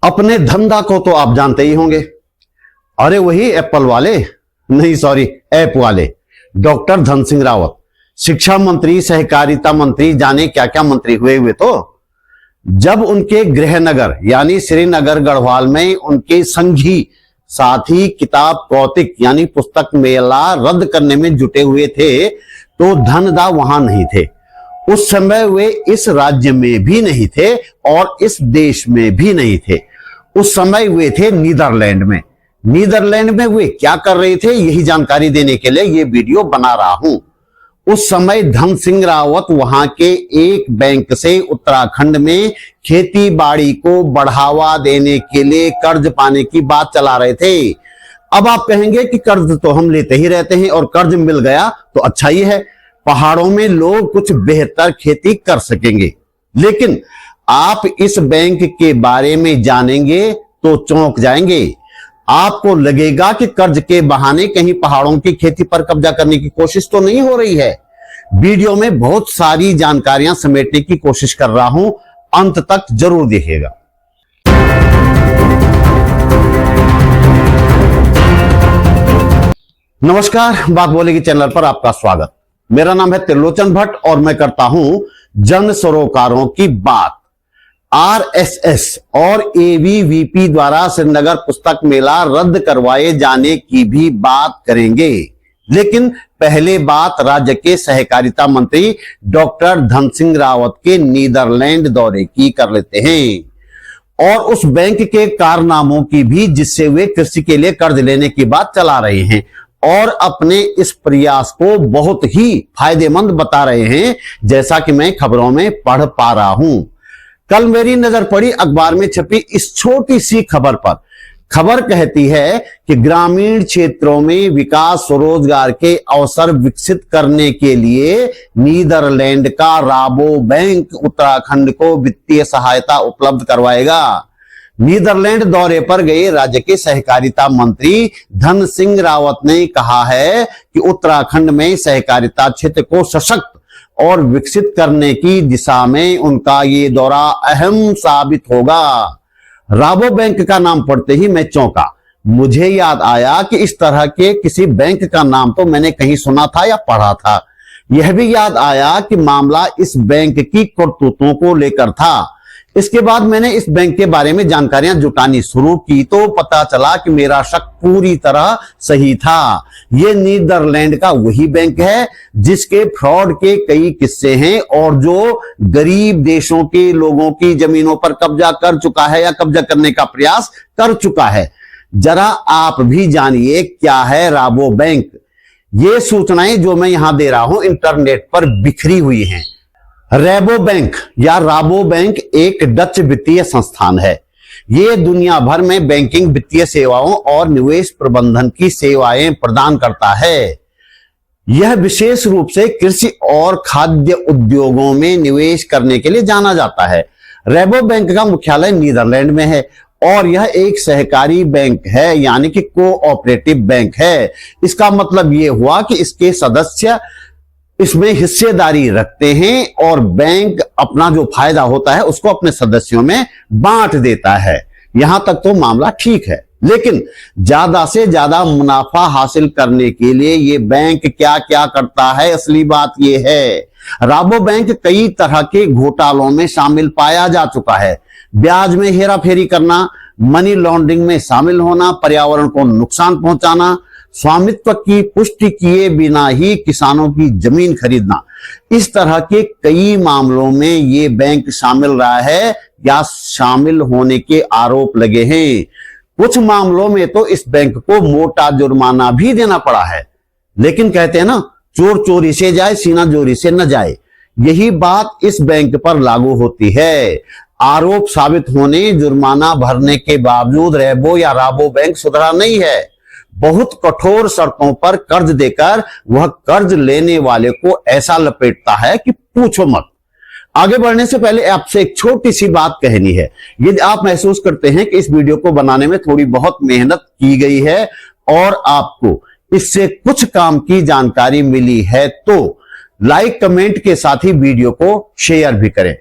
अपने धंधा को तो आप जानते ही होंगे। अरे वही एप्पल वाले, नहीं सॉरी ऐप वाले, डॉक्टर धन सिंह रावत, शिक्षा मंत्री, सहकारिता मंत्री, जाने क्या क्या मंत्री हुए तो जब उनके गृह नगर यानी श्रीनगर गढ़वाल में उनके संघी साथी किताब कौतिक यानी पुस्तक मेला रद्द करने में जुटे हुए थे तो धनदा वहां नहीं थे। उस समय वे इस राज्य में भी नहीं थे और इस देश में भी नहीं थे। उस समय वे थे नीदरलैंड में। नीदरलैंड में वे क्या कर रहे थे, यही जानकारी देने के लिए ये वीडियो बना रहा हूं। उस समय धन सिंह रावत वहां के एक बैंक से उत्तराखंड में खेती बाड़ी को बढ़ावा देने के लिए कर्ज पाने की बात चला रहे थे। अब आप कहेंगे कि कर्ज तो हम लेते ही रहते हैं और कर्ज मिल गया तो अच्छा ही है, पहाड़ों में लोग कुछ बेहतर खेती कर सकेंगे। लेकिन आप इस बैंक के बारे में जानेंगे तो चौंक जाएंगे। आपको लगेगा कि कर्ज के बहाने कहीं पहाड़ों की खेती पर कब्जा करने की कोशिश तो नहीं हो रही है। वीडियो में बहुत सारी जानकारियां समेटने की कोशिश कर रहा हूं, अंत तक जरूर देखिएगा। नमस्कार, बात बोलेगी चैनल पर आपका स्वागत। मेरा नाम है त्रिलोचन भट्ट और मैं करता हूं जन सरोकारों की बात। आरएसएस और एबीवीपी द्वारा श्रीनगर पुस्तक मेला रद्द करवाए जाने की भी बात करेंगे, लेकिन पहले बात राज्य के सहकारिता मंत्री डॉक्टर धन सिंह रावत के नीदरलैंड दौरे की कर लेते हैं और उस बैंक के कारनामों की भी जिससे वे कृषि के लिए कर्ज लेने की बात चला रहे हैं और अपने इस प्रयास को बहुत ही फायदेमंद बता रहे हैं, जैसा कि मैं खबरों में पढ़ पा रहा हूं। कल मेरी नजर पड़ी अखबार में छपी इस छोटी सी खबर पर। खबर कहती है कि ग्रामीण क्षेत्रों में विकास स्वरोजगार के अवसर विकसित करने के लिए नीदरलैंड का राबो बैंक उत्तराखंड को वित्तीय सहायता उपलब्ध करवाएगा। नीदरलैंड दौरे पर गए राज्य के सहकारिता मंत्री धन सिंह रावत ने कहा है कि उत्तराखंड में सहकारिता क्षेत्र को सशक्त और विकसित करने की दिशा में उनका ये दौरा अहम साबित होगा। राबो बैंक का नाम पढ़ते ही मैं चौंका। मुझे याद आया कि इस तरह के किसी बैंक का नाम तो मैंने कहीं सुना था या पढ़ा था। यह भी याद आया कि मामला इस बैंक की करतूतों को लेकर था। इसके बाद मैंने इस बैंक के बारे में जानकारियां जुटानी शुरू की तो पता चला कि मेरा शक पूरी तरह सही था। यह नीदरलैंड का वही बैंक है जिसके फ्रॉड के कई किस्से हैं और जो गरीब देशों के लोगों की जमीनों पर कब्जा कर चुका है या कब्जा करने का प्रयास कर चुका है। जरा आप भी जानिए क्या है राबो बैंक। ये सूचनाएं जो मैं यहां दे रहा हूं इंटरनेट पर बिखरी हुई हैं। रैबो बैंक या राबो बैंक एक डच वित्तीय संस्थान है। ये दुनिया भर में बैंकिंग, वित्तीय सेवाओं और निवेश प्रबंधन की सेवाएं प्रदान करता है। यह विशेष रूप से कृषि और खाद्य उद्योगों में निवेश करने के लिए जाना जाता है। रैबो बैंक का मुख्यालय नीदरलैंड में है और यह एक सहकारी बैंक है यानी कि कोऑपरेटिव बैंक है। इसका मतलब यह हुआ कि इसके सदस्य इसमें हिस्सेदारी रखते हैं और बैंक अपना जो फायदा होता है उसको अपने सदस्यों में बांट देता है। यहां तक तो मामला ठीक है, लेकिन ज्यादा से ज्यादा मुनाफा हासिल करने के लिए ये बैंक क्या क्या करता है, असली बात ये है। राबो बैंक कई तरह के घोटालों में शामिल पाया जा चुका है। ब्याज में हेराफेरी करना, मनी लॉन्ड्रिंग में शामिल होना, पर्यावरण को नुकसान पहुंचाना, स्वामित्व की पुष्टि किए बिना ही किसानों की जमीन खरीदना, इस तरह के कई मामलों में ये बैंक शामिल रहा है या शामिल होने के आरोप लगे हैं। कुछ मामलों में तो इस बैंक को मोटा जुर्माना भी देना पड़ा है। लेकिन कहते हैं ना, चोर चोरी से जाए सीना जोरी से न जाए। यही बात इस बैंक पर लागू होती है। आरोप साबित होने, जुर्माना भरने के बावजूद रैबो या राबो बैंक सुधरा नहीं है। बहुत कठोर शर्तों पर कर्ज देकर वह कर्ज लेने वाले को ऐसा लपेटता है कि पूछो मत। आगे बढ़ने से पहले आपसे एक छोटी सी बात कहनी है। यदि आप महसूस करते हैं कि इस वीडियो को बनाने में थोड़ी बहुत मेहनत की गई है और आपको इससे कुछ काम की जानकारी मिली है तो लाइक कमेंट के साथ ही वीडियो को शेयर भी करें।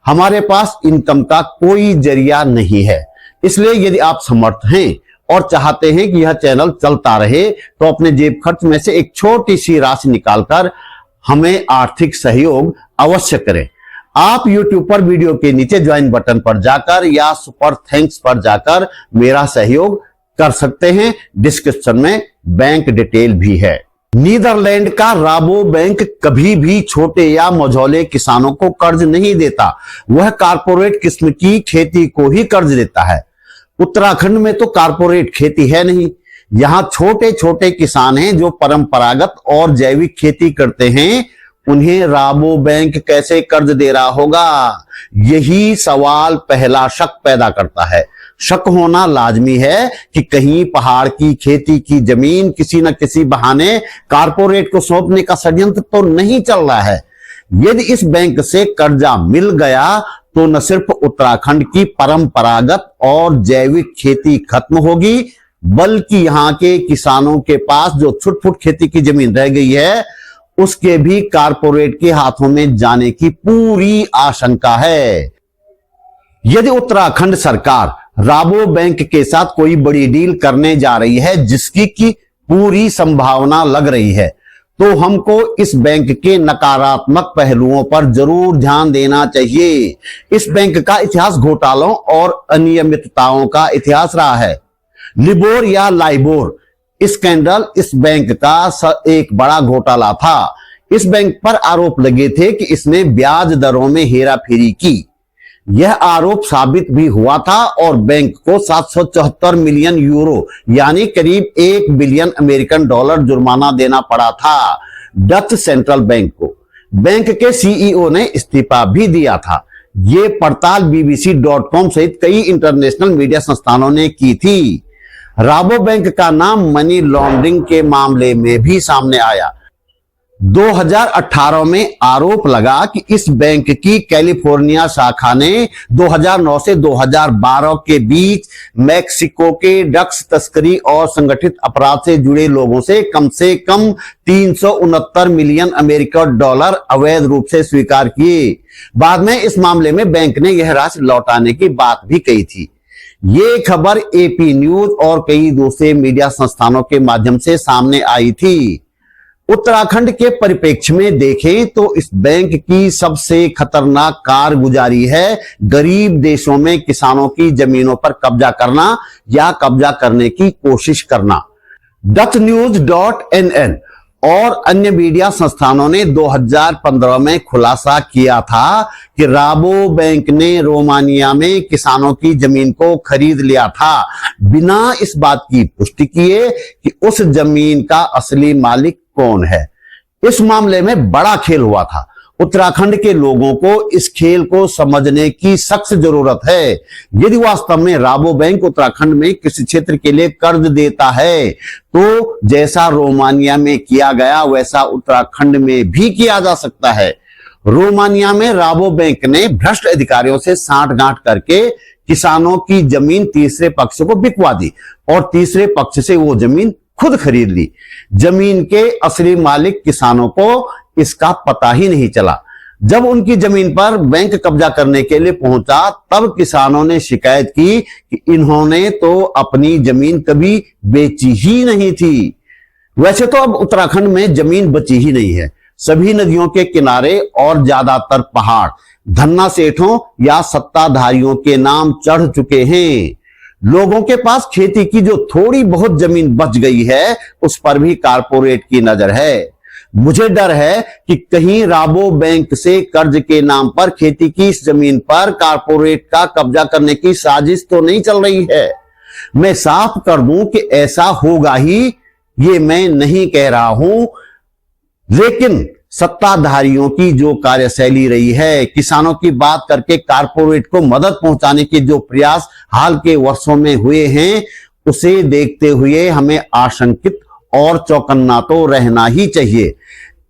हमारे पास इनकम का कोई जरिया नहीं है, इसलिए यदि आप समर्थ हैं और चाहते हैं कि यह चैनल चलता रहे तो अपने जेब खर्च में से एक छोटी सी राशि निकालकर हमें आर्थिक सहयोग अवश्य करें। आप YouTube पर वीडियो के नीचे ज्वाइन बटन पर जाकर या सुपर थैंक्स पर जाकर मेरा सहयोग कर सकते हैं। डिस्क्रिप्शन में बैंक डिटेल भी है। नीदरलैंड का राबो बैंक कभी भी छोटे या मझौले किसानों को कर्ज नहीं देता, वह कारपोरेट किस्म की खेती को ही कर्ज देता है। उत्तराखंड में तो कारपोरेट खेती है नहीं, यहाँ छोटे छोटे किसान हैं जो परंपरागत और जैविक खेती करते हैं। उन्हें राबो बैंक कैसे कर्ज दे रहा होगा, यही सवाल पहला शक पैदा करता है। शक होना लाजमी है कि कहीं पहाड़ की खेती की जमीन किसी न किसी बहाने कारपोरेट को सौंपने का षड्यंत्र तो नहीं चल रहा है। यदि इस बैंक से कर्जा मिल गया तो न सिर्फ उत्तराखंड की परंपरागत और जैविक खेती खत्म होगी, बल्कि यहाँ के किसानों के पास जो छुटपुट खेती की जमीन रह गई है उसके भी कारपोरेट के हाथों में जाने की पूरी आशंका है। यदि उत्तराखंड सरकार राबो बैंक के साथ कोई बड़ी डील करने जा रही है, जिसकी की पूरी संभावना लग रही है, तो हमको इस बैंक के नकारात्मक पहलुओं पर जरूर ध्यान देना चाहिए। इस बैंक का इतिहास घोटालों और अनियमितताओं का इतिहास रहा है। लिबोर या लाइबोर स्कैंडल इस बैंक का एक बड़ा घोटाला था। इस बैंक पर आरोप लगे थे कि इसने ब्याज दरों में हेराफेरी की। यह आरोप साबित भी हुआ था और बैंक को 774 मिलियन यूरो यानी करीब 1 बिलियन अमेरिकन डॉलर जुर्माना देना पड़ा था डच सेंट्रल बैंक को। बैंक के सीईओ ने इस्तीफा भी दिया था। ये पड़ताल BBC.com सहित कई इंटरनेशनल मीडिया संस्थानों ने की थी। राबो बैंक का नाम मनी लॉन्ड्रिंग के मामले में भी सामने आया। 2018 में आरोप लगा कि इस बैंक की कैलिफोर्निया शाखा ने 2009 से 2012 के बीच मैक्सिको के ड्रग्स तस्करी और संगठित अपराध से जुड़े लोगों से कम 369 मिलियन अमेरिकन डॉलर अवैध रूप से स्वीकार किए। बाद में इस मामले में बैंक ने यह राशि लौटाने की बात भी कही थी। ये खबर AP न्यूज और कई दूसरे मीडिया संस्थानों के माध्यम से सामने आई थी। उत्तराखंड के परिप्रेक्ष्य में देखें तो इस बैंक की सबसे खतरनाक कारगुजारी है गरीब देशों में किसानों की जमीनों पर कब्जा करना या कब्जा करने की कोशिश करना। DutchNews.nn और अन्य मीडिया संस्थानों ने 2015 में खुलासा किया था कि राबो बैंक ने रोमानिया में किसानों की जमीन को खरीद लिया था, बिना इस बात की पुष्टि किए कि उस जमीन का असली मालिक कौन है। इस मामले में बड़ा खेल हुआ था। उत्तराखंड के लोगों को इस खेल को समझने की सख्त जरूरत है। यदि वास्तव में राबो बैंक उत्तराखंड में किसी क्षेत्र के लिए कर्ज देता है तो जैसा रोमानिया में किया गया वैसा उत्तराखंड में भी किया जा सकता है। रोमानिया में राबो बैंक ने भ्रष्ट अधिकारियों से सांठगांठ करके किसानों की जमीन तीसरे पक्ष को बिकवा दी और तीसरे पक्ष से वो जमीन खुद खरीद ली। जमीन के असली मालिक किसानों को इसका पता ही नहीं चला। जब उनकी जमीन पर बैंक कब्जा करने के लिए पहुंचा तब किसानों ने शिकायत की कि इन्होंने तो अपनी जमीन कभी बेची ही नहीं थी। वैसे तो अब उत्तराखंड में जमीन बची ही नहीं है। सभी नदियों के किनारे और ज्यादातर पहाड़ धन्ना सेठों या सत्ताधारियों के नाम चढ़ चुके हैं। लोगों के पास खेती की जो थोड़ी बहुत जमीन बच गई है उस पर भी कारपोरेट की नजर है। मुझे डर है कि कहीं राबो बैंक से कर्ज के नाम पर खेती की इस जमीन पर कारपोरेट का कब्जा करने की साजिश तो नहीं चल रही है। मैं साफ कर दूं कि ऐसा होगा ही, ये मैं नहीं कह रहा हूं, लेकिन सत्ताधारियों की जो कार्यशैली रही है, किसानों की बात करके कारपोरेट को मदद पहुंचाने के जो प्रयास हाल के वर्षों में हुए हैं, उसे देखते हुए हमें आशंकित और चौकन्ना तो रहना ही चाहिए।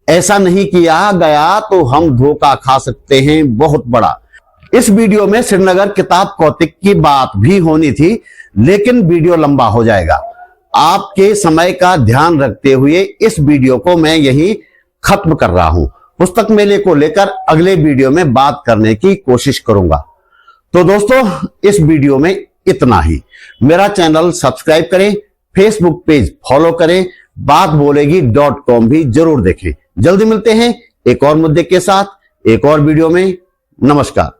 ऐसा नहीं किया गया तो हम धोखा खा सकते हैं बहुत बड़ा। इस वीडियो में श्रीनगर किताब कौतिक की बात भी होनी थी, लेकिन वीडियो लंबा हो जाएगा। आपके समय का ध्यान रखते हुए इस वीडियो को मैं यही खत्म कर रहा हूं। पुस्तक मेले को लेकर अगले वीडियो में बात करने की कोशिश करूंगा। तो दोस्तों, इस वीडियो में इतना ही। मेरा चैनल सब्सक्राइब करें, फेसबुक पेज फॉलो करें, बात बोलेगी .com भी जरूर देखें। जल्दी मिलते हैं एक और मुद्दे के साथ एक और वीडियो में। नमस्कार।